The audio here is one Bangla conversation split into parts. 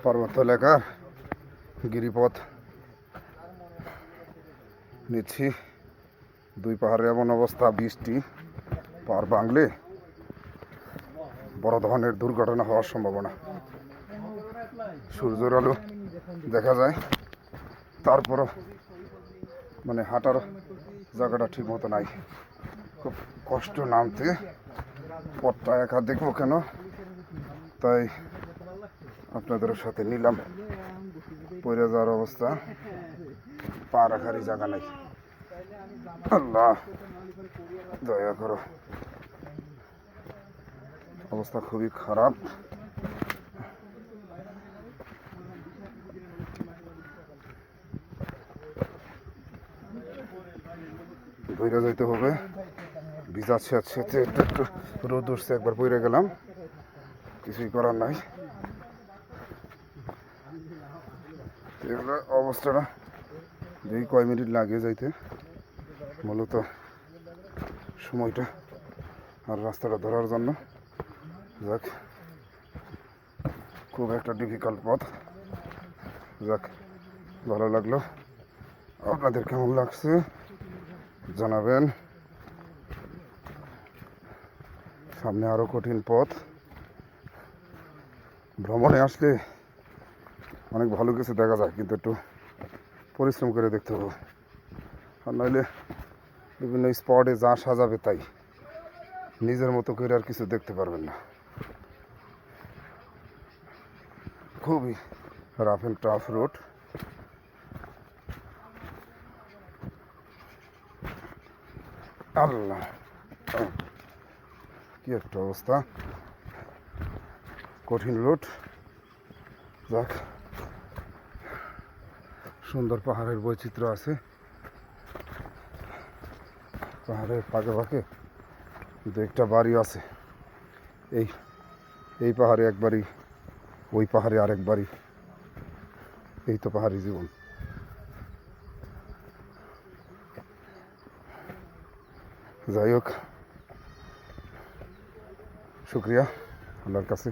পার্বত্য এলাকার গিরিপথ নিচ্ছি। দুই পাহাড়ে এমন অবস্থা, বৃষ্টি পাহাড় ভাঙলে বড় ধরনের দুর্ঘটনা হওয়ার সম্ভাবনা। সূর্যের আলো দেখা যায়, তারপরও মানে হাঁটার জায়গাটা ঠিক মতো নাই, খুব কষ্ট নামতে। পথটা একা দেখবো কেন, তাই আপনাদের সাথে নিলাম। পড়ে যাওয়ার অবস্থা, পা রাখারই জায়গা নাই। আল্লাহ দয়া করো, অবস্থা খুবই খারাপ। বইরা যাইতে হবে, ভিজা সাথে একটু একটু রোদ উঠছে, একবার বইরে গেলাম, কিছুই করার নাই। এগুলো অবস্থাটা দেখি কয় মিনিট লাগে যাইতে, মূলত সময়টা আর রাস্তাটা ধরার জন্য। যাক, খুব একটা ডিফিকাল্ট পথ। যাক, ভালো লাগলো। আপনাদের কেমন লাগছে জানাবেন। সামনে আরও কঠিন পথ। ভ্রমণে আসলে অনেক ভালো কিছু দেখা যায়, কিন্তু একটু পরিশ্রম করে দেখতে হবে। আর নইলে বিভিন্ন স্পটে যা সাজাবে তাই, নিজের মতো করে আর কিছু দেখতে পারবেন না। খুবই রাফ অ্যান্ড টাফ রোড। আল্লাহ, কি একটা অবস্থা, কঠিন রোড। যাক, সুন্দর পাহাড়ের বৈচিত্র্য আছে। পাহাড়ের ফাঁকে ফাঁকে দু একটা বাড়ি আছে। এই পাহাড়ে এক বাড়ি, ওই পাহাড়ে আরেক বাড়ি। এই তো পাহাড়ি জীবন। যাই হোক, শুক্রিয়া আল্লাহর কাছে,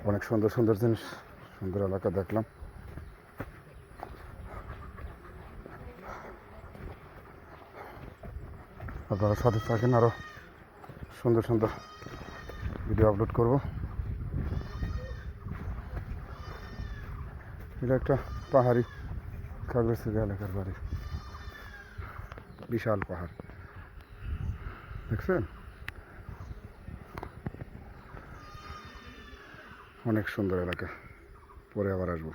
অনেক সুন্দর সুন্দর জিনিস, সুন্দর এলাকা দেখলাম। আপনারা সাথে থাকেন, আরও সুন্দর সুন্দর ভিডিও আপলোড করব। এটা একটা পাহাড়ি খাগড়াছড়ি এলাকার বাড়ি, বিশাল পাহাড় দেখছেন, অনেক সুন্দর এলাকা। পরে আবার আসবো।